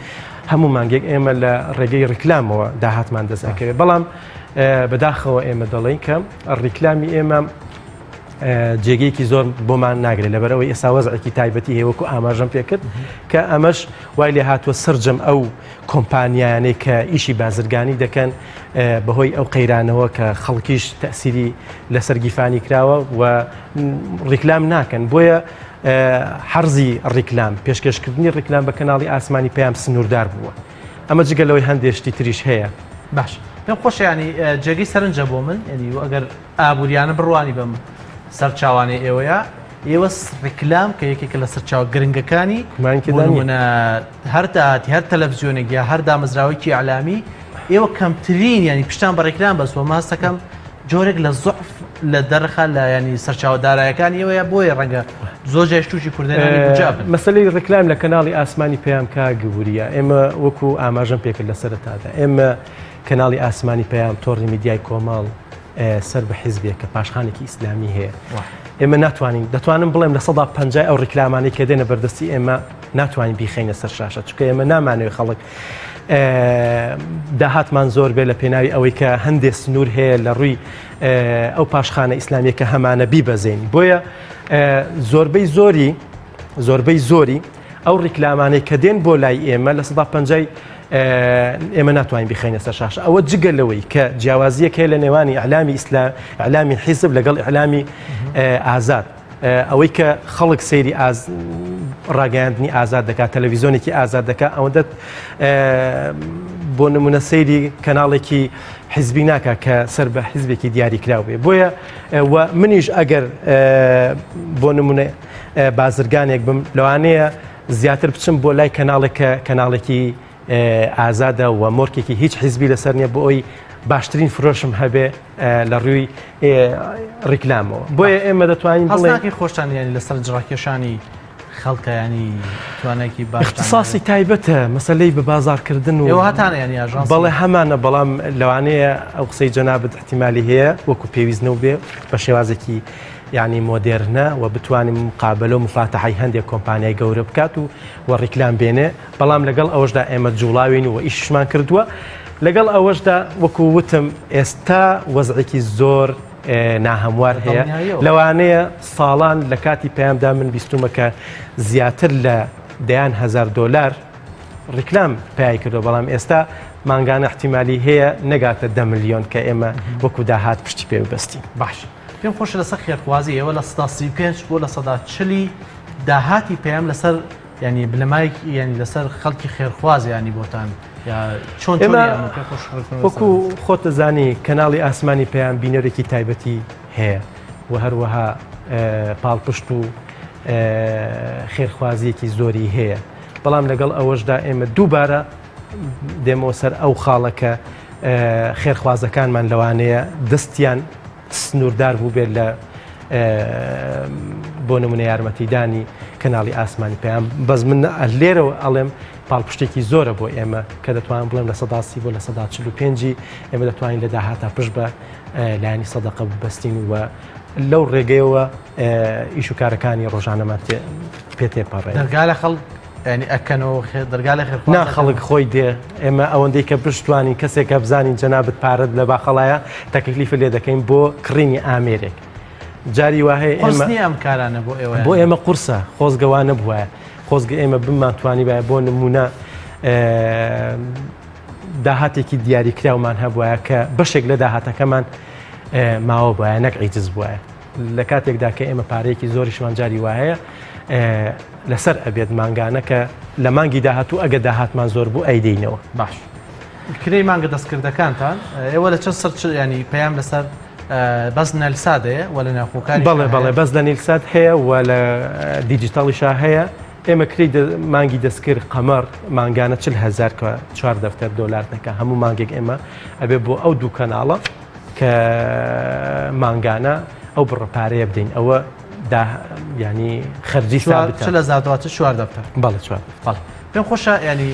هەموو مانگێک ئێمە لە ڕێگەی ڕیکلامەوە داهاتمان دەستەکەوێت بەڵام بەداخەوە ئێمە دەڵێن کە ڕیکلامی ئێمە جێگەیەکی زۆر بۆمان ناگرێت لەبەرەوەی ئێستا وەزعێکی تایبەتی هەیە وەکو ئاماژەم پێکرد کە ئەمەش وای لێ هاتووە سرجەم ئەو کۆمپانیانەی کە ئیشی بازرگانی دەکەن بەهۆی ئەو قەیرانەوە کە خەڵکیش تەسیری لەسەر گیفانی کراوە و ڕیکلام ناکەن بۆیە حرزی ڕیکلام پێشکەشکردنی ڕیکلام بە کەناڵی ئاسمانی پێیان سنووردار بووە ئەمە جگەلەوەی هەندێشتی تریش هەیە باش پێم خۆش ینی جێگەی سەرنجە بۆ من ینی ئەگەر ئابوووریانە بڕوانی بەم سەرچاوانەی ئێوەیە ئێوە ڕیکلام کە یەکێکە لە سەرچاو گرنگەکانی منە هەر داهاتی هەر تەلەڤیزیۆنێک یا هەر دامەزراوەیەکی ئەعلامی ئێوە کەمترین ینی پشتان بە ڕیکلام بەسوە ماستەکەم جۆرێک لە زوعف لە دەرخە لە ینی سەرچاوەدارایەکانی ئێوەیە بۆیە ڕەنگە زۆر جێشتوشی کوردێنانی بجابن مەسەلەی ڕیکلام لە کەناڵی ئاسمانی پەیام کا گووریە ئێمە وەکو ئاماژەم پێکرد لە سەرەتادا ئێمە کەناڵی ئاسمانی پەیام تۆڕی میدیای کۆمەڵ سەر بە حیزبێک کە پاشخانێکی ئیسلامی هەیە ئێمە ناتوانین دەتوانم بڵێم لە 150 ئەو ڕیکلامانی کە دێنە بەردەستی ئێمە ناتوانین بیخینە سەر شاشە چکە ئێمە نامانەوێت خەڵک داهاتمان زۆر بێ لە پێناوی ئەوەی کە هەندێک سنوور هەیە لە ڕووی ئەو پاشخانە ئیسلامیە کە هەمانە بیبەزێن بۆیە زۆربەی زۆری ئەو ڕیکلامانەی کە دێن بۆ لای ئێمە لە 150 ئێمە ناتوانین بخەینە سەر شاش ئەوە جگە لەوەی کە جیاوازیەک هەیە لە نێوانی ئیعلامی حیزب لەگەڵ ئیعلامی ئازاد ئەوەی کە خەڵک سەیری ڕاگەیاندنی ئازاد دەکات تەلەڤیزیۆنێکی ئازاد دەکات ئەوەندە بۆ نمونە سەیری کەناڵێکی حیزبی ناکە کە سەر بە حیزبێکی دیاری کراو بێ بۆیە منیش ئەگەر بۆ نمونە بازرگانێک بم لەوانەیە زیاتر بچم بۆ لای کەناڵێکی ئازادە و مۆرکێکی هیچ حیزبی لەسەر نییە بۆ ئەوی باشترین فرۆشم هەبێ لە ڕووی ڕیکلامەوە بۆیە ئێمە دەتوانین بڵێنی خۆشتان ینی لەسەر جڕاکێشانی خەڵکە ینی توانێکی باشساسی تایبەتە مەسلەی بە بازارکردن و هاتانە ینی ئاژانس بەڵێ هەمانە بەڵام لەوانەیە ئەو قسەی جەنابەت احتیمالی هەیە وەکو پێویستنەوە بێ بە شێوازێکی یعنی مۆدێرنە و بتوانین مقابلە و مفاتەحی هەندێک کۆمپانیای گەورە بکات و ڕیکلام بێنێ بەڵام لەگەڵ ئەوەشدا ئێمە جوڵاوین و ئیشمان کردووە لەگەڵ ئەوەشدا وەکو وتم ئێستا وەزعێکی زۆر ناهەموار هەیە لەوانەیە ساڵان لە کاتی پەیامدا من بیستومە کە زیاتر لە $10,000 ڕیکلام پێی کردو بەڵام ئێستا مانگانە احتیمالی هەیە نەگاتە 10 ملیۆن کە ئێمە وەکو داهات پشتی پێ ببەستین باش پێم خۆشە لەسەر خێرخوازی ئێوە لە 35 بۆ لە 140 داهاتی پێیام لەسەر ینی بنەمای ینی لەسەر خەڵکی خێرخواز ینی بۆتان چۆن وەکو خۆت دەزانی کەناڵی ئاسمانی پێیان بینەرێکی تایبەتی هەیە و هەروەها پاڵپشت و خێرخوازیەکی زۆری هەیە بەڵام لەگەڵ ئەوەشدا ئێمە دووبارە دێمەوە سەر ئەو خاڵەکە خێرخوازەکانمان لەوانەیە دەستیان سنووردار بوو بێت لە بۆ نمونە یارمەتیدانی کەناڵی ئاسمانی پێیان بەس من لێرەوە ئەڵێم پاڵپشتێکی زۆرە بۆ ئێمە کە دەتوانین بڵێم لە 130 بۆ لە 145 ئێمە دەتوانین لە داهاتە پشت بە لایانی سەدەقە ببەستین و لەو ڕێگەیەوە ئیش و کارەکانی ڕۆژانەمان پێ تێپەڕێ دەرگا لە خەڵک ینی ئەکەنەوە دەرگا لە خێرخواز نا خەڵک خۆی دێ ئێمە ئەوەندەی کە پشتوانی کەسێکە بزانین جەنابەت پارەت لە باخەڵایە تەکلیفە لێ دەکەین بۆ کڕینی ئامێرێک جاری وهەیە ئێمە ئەم کارانە بۆ ئێمە قورسە خۆزگەوانە بووە خۆزگە ئێمە بمانتوانی باە بۆ نمونە داهاتێکی دیاریکراومان هەبووە کە بەشێک لە داهاتەکەمان ماوە بووە نەک عیجز بووە لە کاتێکدا کە ئێمە پارەیەکی زۆریشمان جاری وهەیە لەسەر ئەبێت مانگانە کە لە مانگی داهاتوو ئەگە داهاتمان زۆر بوو ئەیدەینەوە باش کرێی مانگە دەستکردەکانتان ئێوە لە چەند سەر ینی پەیام لەسەر بەس نەلسادەیە و لە ناخۆکاری بەڵێ بەس لە نیلساد هەیە و لە دیجیتاڵیشا هەیە ئێمە کری مانگی دەستکرد قەمەر مانگانە 40,000 کە 4 دەفتەر دۆلار دەکە هەموو مانگێک ئێمە ئەبێ بۆ ئەو دوو کەناڵە کە مانگانە ئەو بڕەپارەیە بدەین ئەوە ینی خەرجی $40,000 4 دەفتەر بەڵێ 4 پێم خۆشە ینی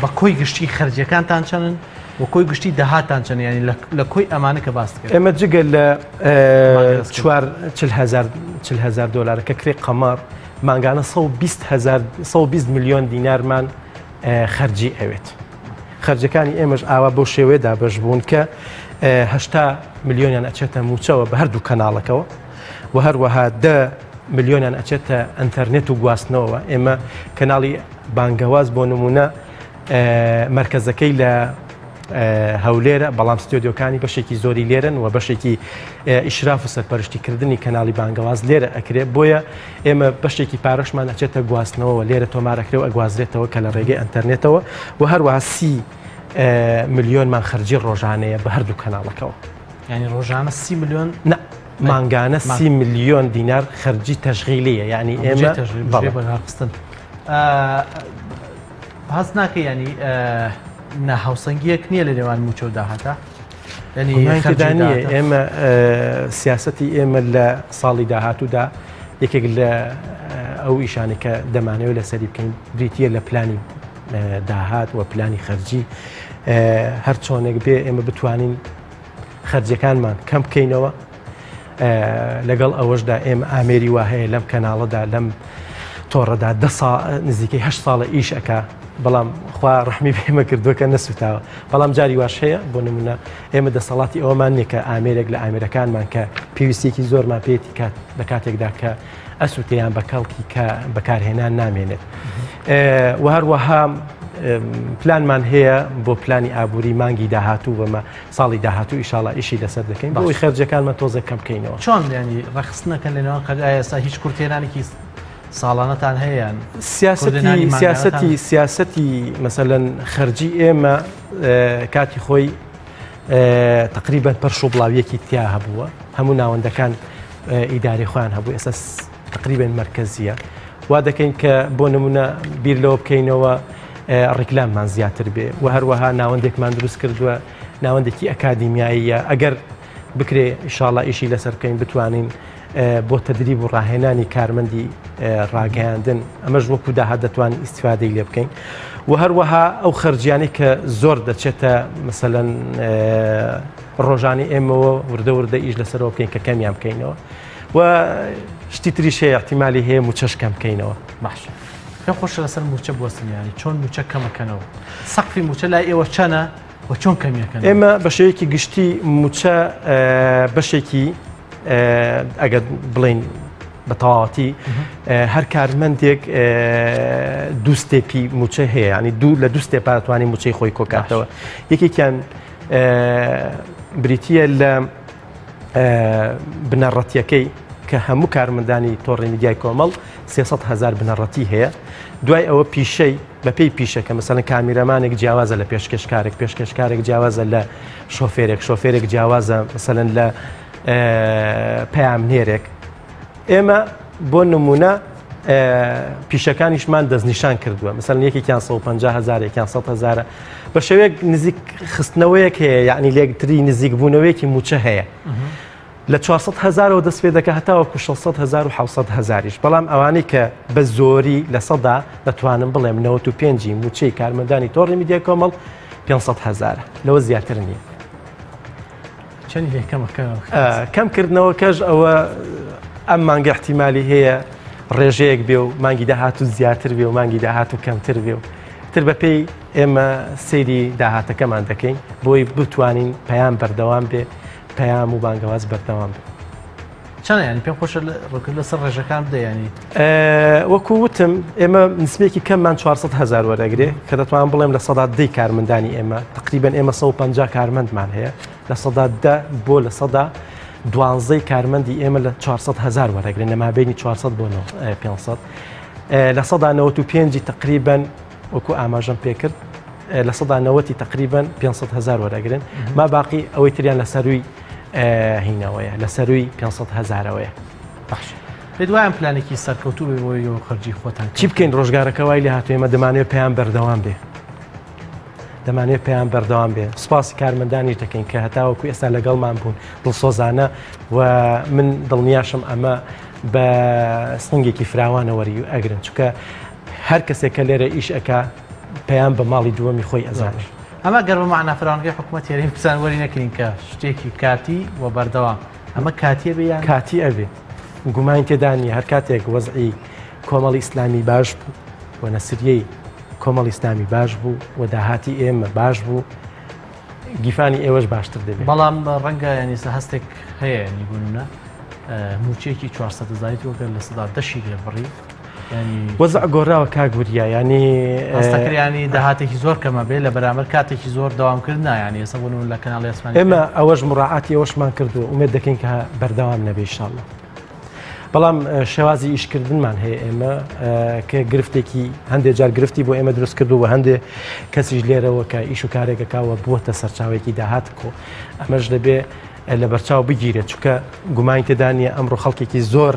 بە کۆی گشتی خەرجیەکانتان چەندن و کۆی گشتی داهاتان چەند ینی لە کۆی ئەمانە کە باس کرد ئێمە جگە لە $40,000 کە کرێ قەمەر مانگانە 120 ملیۆن دینارمان خەرجی ئەوێت خەرجەکانی ئێمەش ئاوا بۆ شێوەیەدا بەش بوون کە 80 ملیۆنیان ئەچێتە موچەوە بە هەردوو کەناڵەکەەوە و هەروەها 10 ملیۆنیان ئەچێتە ئەتەرنێت و گواستنەوە ئێمە کەناڵی بانگەواز بۆ نمونە مرکزەکەی لە هەولێرە بەڵام ستۆدیۆکانی بەشێکی زۆری لێرن و بەشێکی ئیشراف و سەرپەرشتیکردنی کەناڵی بانگەواز لێرە ئەکرێت بۆیە ئێمە بەشێکی پارەشمان ئەچێتە گواستنەوە لێرە تۆمارەکرێ و ئەگوازرێتەوە کە لە ڕێگەی ئەتەرنێتەوە و هەروەها 30 ملیۆنمان خەرجی ڕۆژانەیە بە هەردوو کەناڵەکەەوە ینی ڕۆژانە 30 ملیۆن مانگانە 30 ملیۆن دینار خەرجی تەشغیلیە ینی ئێمە بەغاقستن هەست ناکە ینی ناهاوسەنگیەک نییە لە نێوان موچە و داهاتە ینیدانیە ئێمە سیاسەتی ئێمە لە ساڵی داهاتوودا یەکێک لە ئەو ئیشانی کە دەمانەوە لەسەری بکەین بریتە لە پلانی داهات و پلانی خەرجی هەر چۆنێک بێ ئێمە بتوانین خەرجەکانمان کەم بکەینەوە لەگەڵ ئەوەشدا ئێمە ئامێری وا هەیە لەم کەناڵەدا لەم تۆڕەدا نزیکەی 8 ساڵە ئیش ئەکا بەڵام خوا ڕحمی بێمە کردووە کە نەسوتاوە بەڵام جاری واش هەیە بۆ نمونە ئێمە دەسەڵاتی ئەوەمان نیە کە ئامێرێک لە ئامێرەکانمان کە پێویستێکی زۆرمان پێێتی لە کاتێکدا کە ئەسووتیان بە کەڵکی کە بەکارهێنان نامێنێت و هەروەها پلانمان هەیە بۆ پلانی ئابووری مانگی داهاتوو بەمە ساڵی داهاتوو ئیشاڵا ئیشی لەسەر دەکەین بۆی خەرجەکانمە تۆزە کەم بکەینەوە چۆن ینی ڕەخستنەکەن لەنەوە قەت ئاستا هیچ کورتێنانێکی ساڵانەتان هەیەیان سیاسەتی مەسەلەن خەرجی ئێمە کاتی خۆی تقریبەن پەرش و بڵاویەکی تیا هەبووە هەموو ناوەندەکان ئیداری خۆیان هەبوو ئێستا تقریبەن مرکزیە وا دەکەین کە بۆ نمونە بیر لەوە بکەینەوە ڕیکلاممان زیاتر بێ و هەروەها ناوەندێکمان دروست کردووە ناوەندێکی ئەکادیمیاییە ئەگەر بکرێ ئیشاڵا ئیشی لەسەر بکەین بتوانین بۆ تەدریب و ڕاهێنانی کارمەندی ڕاگەیاندن ئەمەش وەکو داهات دەتوانین ئیسیفادەی لێ بکەین و هەروەها ئەو خەرجیانی کە زۆر دەچێتە مەسەلەن ڕۆژانی ئێمەوە وردە وردە ئیش لەسەرەوە بکەین کە کەمیان بکەینەوە و شتی تریش هەیە احتیمالی هەیە موچەش کەم بکەینەوە باشە پێم خۆشە لەسەر موچە بوەستنیانی چۆن موچە کەمەکەنەوە سەقفی موچە لای ئێوە چەنە و چۆن کەمیەکەن ئێمە بە شێوەیەکی گشتی موچە بەشێکی ئەگەر بڵین بە تەواوەتی هەر کارمەندێک دوو ستێپی موچە هەیە ینی لە دوو ستێپا دەتوانێت موچەی خۆی کۆکاتەوە یەکێکیان بریتیە لە بنەڕەتیەکەی کە هەموو کارمەندانی تۆڕی میدیای کۆمەڵ 300,000 بنەڕەتی هەیە دوای ئەوە پیشەی بەپێی پیشەکە مەسەلەن کامیرەمانێک جیاوازە لە پێشکەشکارێک جیاوازە لە شۆفێرێک جیاوازە مەسەلەن لە پەیامنێرێک ئێمە بۆ نمونە پیشەکانیشمان دەستنیشان کردووە مەسەلەن یەکێکیان 150,000 یەکیان 100,000 بە شێوەیەک نزیک خستنەوەیەک هەیە یعنی لێکتری نزیک بوونەوەیەکی موچە هەیە لە 400,000ەوە دەست پێ دەکە هەتاوەکو 600,000 و 700,000یش بەڵام ئەوانەی کە بە زۆری لە سەدا دەتوانم بڵێم 95 موچەی کارمەندانی تۆڕی میدیای کۆمەڵ 500,000 لەوە زیاتر نییە کەمکردنەوە کەش ئەوە ئەم مانگە احتیمالی هەیە ڕێژەیەک بێ و مانگی داهاتوو زیاتر بێ و مانگی داهاتوو کەمتر بێ و تر بەپێی ئێمە سەیری داهاتەکەمان دەکەین بۆی بتوانین پەیام بەردەوام بێ پەیام و بانگەواز بەردەوام بێ چەند ینی پێم خۆشە ڕووکرد لەسەر ڕێژەکان بدەیانی وەکو وتم ئێمە نسبێکی کەممان 400,000 وەرەگرێ کە دەتوان بڵێم لە سەدا دەی کارمەندانی ئێمە تقریبەن ئێمە 150 کارمەندمان هەیە لە سەدا بۆ لە سەدا 12 کارمەندی ئێمە لە 400,000 وەرەگرن لەمابینی 400 بۆ 500 لە سەدا 95 تقریبەن وەکو ئاماژەم پێکرد لە سەدا 90 تقریبەن 500,000 وەرەگرن ما باقی ئەوەی تریان لە سەروی هینەوەیە لە سەروی 500,000ەوەیە باش پێ دوایان پلانێکی سەرکەوتوو بێ بۆی خەرجی خۆتان چی بکەین ڕۆژگارەکە وای لێ هاتووێمە دەمانێت پێیان بەردەوام بێ دەمانێت پێیان بەردەوام بێ سوپاسی کارمەندانی دەکەین کە هەتاوەکو ئێستا لەگەڵمان بوون دڵسۆزانە و من دڵنیاشم ئەمە بە سنگێکی فراوانەوەری و ئەگرن چونکە هەر کەسێک کە لێرە ئیش ئەکا پەیام بە ماڵی دووەمی خۆی ئەزانێت ئەمە گەر بە معنە فراوانگەی حکوومەت هێرەی پسان وەری نەکەین کە شتێکی کاتی و بەردەوام ئەمە کاتیە بێ کاتی ئەبێ گومان تێدانی هەر کاتێک وەزعی کۆمەڵی ئیسلامی باش بوو و نەسریەی کۆمەڵی ئیسلامی باش بوو و داهاتی ئێمە باش بوو گیفانی ئێوەش باشتر دەبێت بەڵام ڕەنگە ینی هەستێک هەیە ینی بوونە موچێکی 400,000 وەگەر لە سەدا دەشی لێ بڕی وەزع گۆڕاوە کاگوریا ینی داهاتێکی زۆر کەمە بێ لە بەرامبەر کاتێکی زۆر داوامکرد نایانی ئێستا بوون لە کەناڵی ئەسمانی ئێمە ئەوەش مڕاعاتی ئەوەشمان کردو ومێد دەکەین کە بەردەوام نەبێ ئینشاءالله بەڵام شێوازی ئیشکردنمان هەیە ئێمە کە گرفتێکی هەندێک جار گرفتی بۆ ئێمە دروست کردو و هەندێک کەسیش لێرەوە کە ئیش و کارێکەکەوە بووەتە سەرچاوێکی داهات کۆ ئەمەش دەبێ لە بەرچاو بگیرێت چونکە گومان تێدانە ئەمڕۆ خەڵکێکی زۆر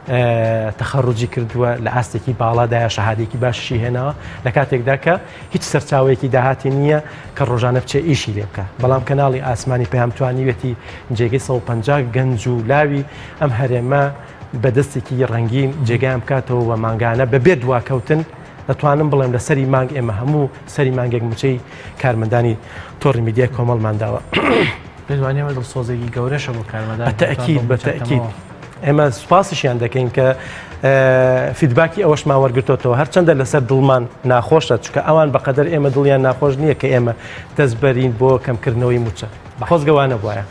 تەخەڕوجی کردووە لە ئاستێکی باڵادایە شەهادێکی باششی هێناوە لە کاتێکدا کە هیچ سەرچاوەیەکی داهاتی نییە کە ڕۆژانە بچێ ئیشی لێ بکە بەڵام کەناڵی ئاسمانی پێیامتوانیوێتی جێگەی 150 گەنج و لاوی ئەم هەرێمە بەدەستێکی ڕەنگین جێگایان بکاتەوە و مانگانە بەبێ دواکەوتن دەتوانم بڵێم لە سەری مانگ ئێمە هەموو سەری مانگێک موچەی کارمەندانی تۆڕی میدیای کۆمەڵمانداوە پێوانێمە دڵسۆزێکی گەورەشە بۆ کارمەندان بەتەئکید ئێمە سوپاسیشیان دەکەین کە فیدباکی ئەوەشمان وەرگرتوەوە هەرچەندە لەسەر دڵمان ناخۆشە چکە ئەوان بەقەدەر ئێمە دڵیان ناخۆش نییە کە ئێمە دەستبەرین بۆ کەمکردنەوەی موچە خۆزگەوانە بواە.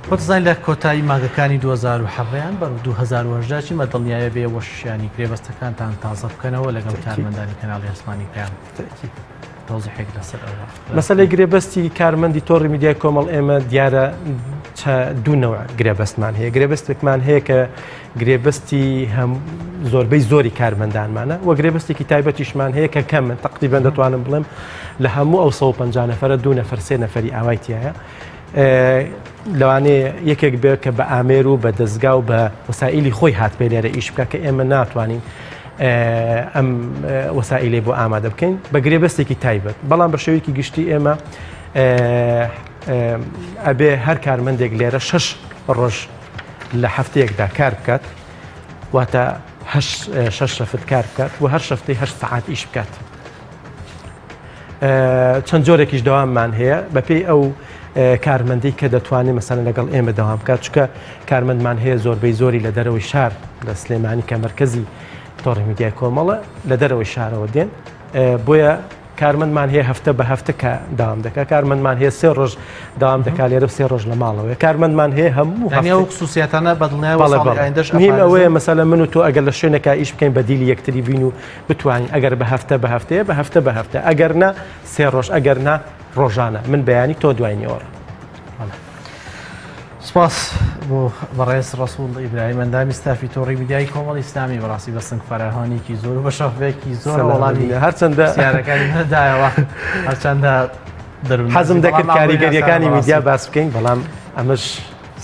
خۆتزانین لە کۆتایی ماگەکانی 2010یان بەر 2010 چیمە دڵنیایە بێ وەشیانی گرێبەستەکانتان تازە بکەنەوە لەگەڵ کارمەندانی کەناڵی ئاسمانی پێیان تۆزیحێک لەسەر ئەوە. مەسەلەی گرێبەستی کارمەندی تۆڕی میدیای کۆمەڵ ئێمە دیارە دوونەوە گرێبەستمان هەیە گرێبەستێکمان هەیە کە گرێبەستی زۆربەی زۆری کارمەندانمانە وە گرێبەستێکی تایبەتیشمان هەیە کە کەمن تقریبان دەتوانم بڵێم لە هەموو ئەو 150 نەفرە 2 نەفەر 3 نەفەری ئاوایتیایە لەوانەیە یەکێک بێت کە بە ئامێر و بە دەستگا و بە وەسائلی خۆی هات پێ لێرە ئیش بکە کە ئێمە ناتوانین ئەم وەسائلێ بۆ ئامادە بکەین بە گرێبەستێکی تایبەت بەڵام بە شێوەیەکی گشتی ئێمە ئەبێ هەر کارمەندێک لێرە 6 ڕۆژ لە هەفتەیەکدا کار بکات واتە 6 شەفت کار بکات و هەر شەفتەی 8 سەعات ئیش بکات. چەند جۆرێکیش دەواممان هەیە بەپێی ئەو کارمەندی کە دەتوانێت مەسەلەن لەگەڵ ئێمە دەوام بکات چکە کارمەندمان هەیە زۆربەی زۆری لە دەرەوەی شار لە سلێمانی کە مەرکەزی تۆڕی میدیای کۆمەڵە لە دەرەوەی شارەوە دێن بۆیە کارمەندمان هەیە هەفتە بە هەفتە کە داوام دەکات کارمەندمان هەیە 3 ڕۆژ داوام دەکات لێرە 3 ڕۆژ لە ماڵەوەی کارمەندمان هەیە هەموو خصوصیاتانە بەدڵنیایەوە مهم ئەوەیە مەسەلە من و تۆ ئەگەر لە شوێنەکە ئیش بکەین بە دیلی یەکتری بین و بتوانین ئەگەر بە هەفتە بە هەفتەیە بە هەفتە بە هەفتە ئەگەر نا 3 ڕۆژ ئەگەر نا ڕۆژانە من بەیانی تۆ دوای ئۆڕ. سپاس بۆ بەڕێز ڕەسوڵ ئیبراهیم ئەندامی ستافی تۆڕی میدیای کۆمەڵی ئیسلامی بەڕاستی بە سنگ فەرهانێکی زۆر بە شەفێکی زۆر وەڵامی هەرچەندە سیارەکانی هەدایەوە هەرچەندە حەزم دەکرد کاریگەریەکانی میدیا باس بکەین بەڵام ئەمەش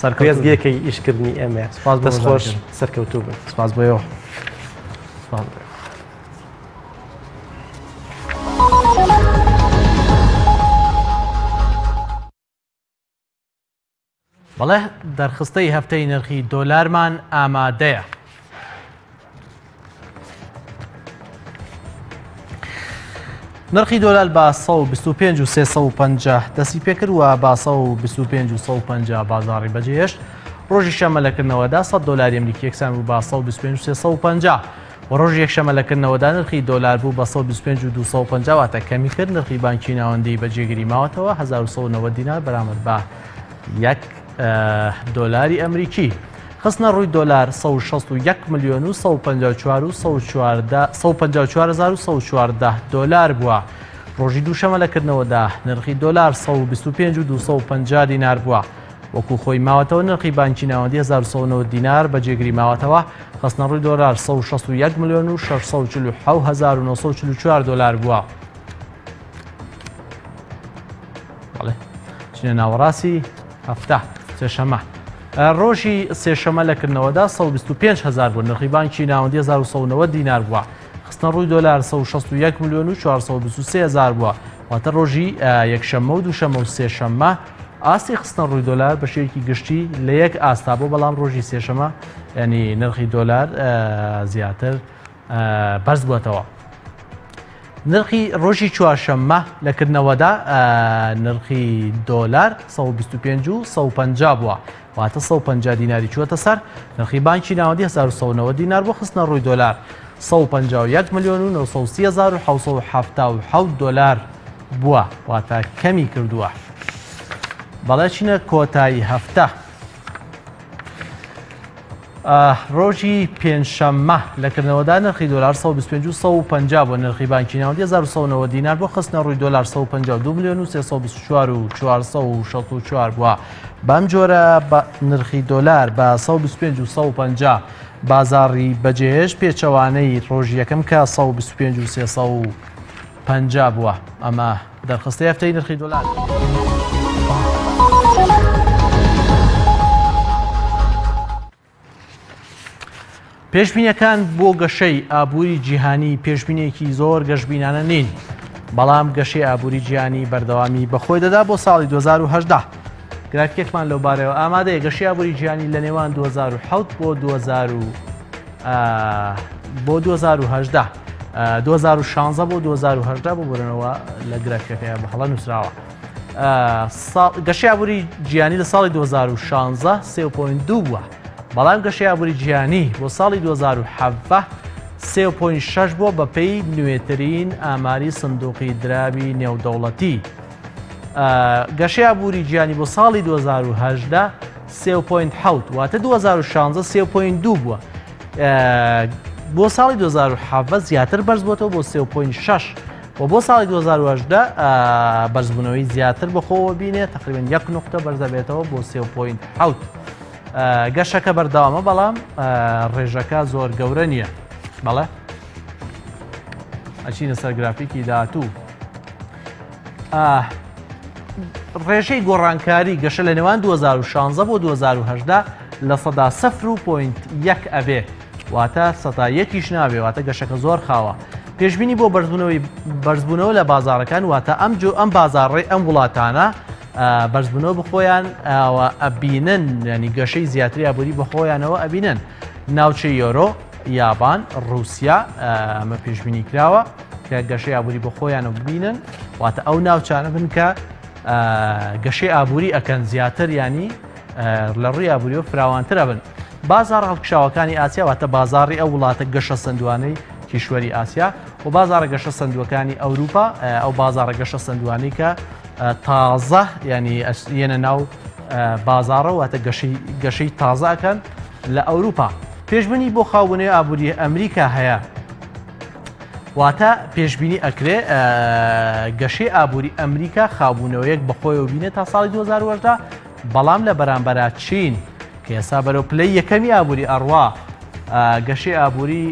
سەرکۆزگیەکەی ئیشکردنی ئێمە دەستخۆش سەرکەوتوو بن. سپاس بۆیەوە. بەڵێ دەرخستەی هەفتەی نرخی دۆلارمان ئامادەیە. نرخی دۆلار بە 125 و 350 دەستی پێکردووە بە 125 و 150 بازاڕی بەجێهێشت ڕۆژی شەمەلەکردنەوەدا 100 دلاری ئەمریکی یەکسان بوو بە 125 و 350 و ڕۆژی یەکشەمەلەکردنەوەدا نرخی دۆلار بوو بە 125 و 250 واتە کەمی کرد نرخی بانکی ناوەندی بەجێگیری ماوەتەوە 1190 دینار بەرامبەر بە 1 دۆلاری ئەمریکی. خستنە ڕووی دۆلار 161 میلیۆن و 154,114 دۆلار بووە. ڕۆژی دووشەمەلەکردنەوەدا نرخی دۆلار 125 و 250 دینار بووە. وەکو خۆی ماوەتەوە نرخی بانکی ناوەندی 1990 دینار بەجێگری ماوەتەوە خستنە ڕووی دۆلار 161 میلیۆن و 647,944 دۆلار بووە. چینە ناوەڕاستی هەفتە سێشەمە. ڕۆژی سێشەمەلەکردنەوەدا 125,000 بوو نرخی بانکی ناوەندی 1990 دینار بووە. خستنە ڕووی دۆلار 161 میلیۆن و 423,000 بووە. واتە ڕۆژی یەکشەممە و دووشەمە و سێشەممە ئاستی خستنە ڕووی دۆلار بە شێوەیەکی گشتی لە یەک ئاستا بۆ بەڵام ڕۆژی سێشەمە ینی نرخی دۆلار زیاتر بەرز بووەتەوە. نرخی ڕۆژی چوارشەممە لەکردنەوەدا نرخی دۆلار 125 و 150 بووە واتە 150 دیناری چوەتە سەر نرخی بانکی ناوەندی 1990 دینار بۆ خستنە ڕووی دۆلار 151 میلیۆن و 930,777 دۆلار بووە واتە کەمی کردووە. بەڵێ چینە کۆتایی هەفتە. ڕۆژی پێنجشەممە لەکردنەوەدا نرخی دۆلار 125 و 150 بۆ نرخی بانکی ناوەندی 1990 دینار بۆ خستنە ڕووی دۆلار 152 میلیۆن و 324,464 بووە. بەم جۆرە نرخی دۆلار بە 125 و 150 بازاڕی بەجێهێشت پێچەوانەی ڕۆژی یەکەم کە 125 و 350 بووە. ئەمە دەرخستەی هەفتەی نرخی دۆلار. پێشبینیەکان بۆ گەشەی ئابووری جیهانی پێشبینێکی زۆر گەشتبینانە نین بەڵام گەشەی ئابووری جیهانی بەردەوامی بەخۆی دەدا بۆ ساڵی 2010 گرافیکێکمان لەو بارەوە ئامادەیە. گەشەی ئابووری جیهانی لە نێوان 2007 بۆ 2018 2016 بۆ 2018 بۆ بۆرنەوە لە گرافیەکەیە بە هەڵە نووسراوە. گەشەی ئابووری جیهانی لە ساڵی 2016 3.2 بووە بەڵام گەشەی ئابووری جیهانی بۆ ساڵی 2017 3.6 بووە بە پێی نوێترین ئاماری سندوقی دراوی نێودەوڵەتی. گەشەی ئابووری جیهانی بۆ ساڵی 2018 3.7 واتە 2016 3.2 بووە. بۆ ساڵی 2017 زیاتر بەرز بووەوە بۆ 3.6 و بۆ ساڵی 2018 بەرزبوونەوەی زیاتر بەخۆوە بینێت تقریبا 1 نقطە بەرزە بێتەوە بۆ 3.7. گەشەکە بەردەوامە بەڵام ڕێژەکە زۆر گەورە نییە. بەڵێ ئەچینە سەر گرافیکی داهاتوو. ڕێژەی گۆڕانکاری گەشە لە نێوان 2016 بۆ 2018 لە سەدا 0.1 ئەبێ واتە سەدا یەکیش نابێ واتە گەشەکە زۆر خاوە. پێشبینی بۆ بەرزبوونەوە لە بازارەکان واتە ئەم بازاڕێ ئەم وڵاتانە بەرزبوونەوە بخۆیان ئەبینن ینی گەشەی زیاتری ئابووری بەخۆیانەوە ئەبینن. ناوچەی یۆرۆ، یابان، رووسیا ئەمە پێشبینی کراوە کە گەشەی ئابووری بەخۆیانە ببینن واتە ئەو ناوچانە بن کە گەشەی ئابووری ئەکەن زیاتر ینی لە ڕووی ئابووریەوە فراوانترە بن. بازار هەڵکشاوەکانی ئاسیا واتە بازاڕی ئەو وڵاتە گەشە سندوانەی کیشوەری ئاسیا و بازارە گەشە سندوەکانی ئەوروپا ئەو بازارە گەشە سندوانی کە تازە ینی ئەێنە ناو بازارە واتە گەشەی تازەکەن لە ئەوروپا. پێشبینی بۆ خاوبوونەوەی ئابووری ئەمریکا هەیە واتە پێشبینی ئەکرێ گەشەی ئابووری ئەمریکا خاوبوونەوەیەک بەخۆیەوە بینێت تا ساڵی 2018 بەڵام لە بەرامبەرە چین کە ئێستا بەرەو پلەی یەکەمی ئابووری ئەڕوا گەشەی ئابووری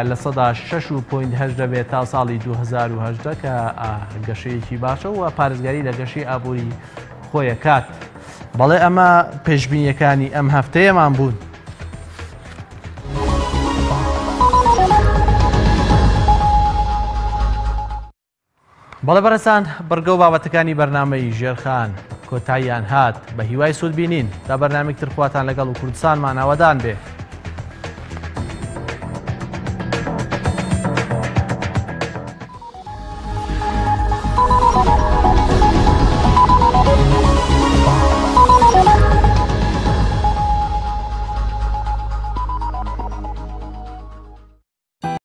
لە سەدا 6.8 دەبێت تا ساڵی 2018 کە گەشەیەکی باشە و پارێزگاری لە گەشەی ئابووری خۆیە کات. بەڵێ ئەمە پێشبینیەکانی ئەم هەفتەیەمان بوون. بەڵێ بەرەسان بەرگە و بابەتەکانی بەرنامەی ژێرخان کۆتاییان هات بە هیوای سوود بینین تا بەرنامێک تر خواتان لەگەڵ و کوردستانمان ئاوادان بێ.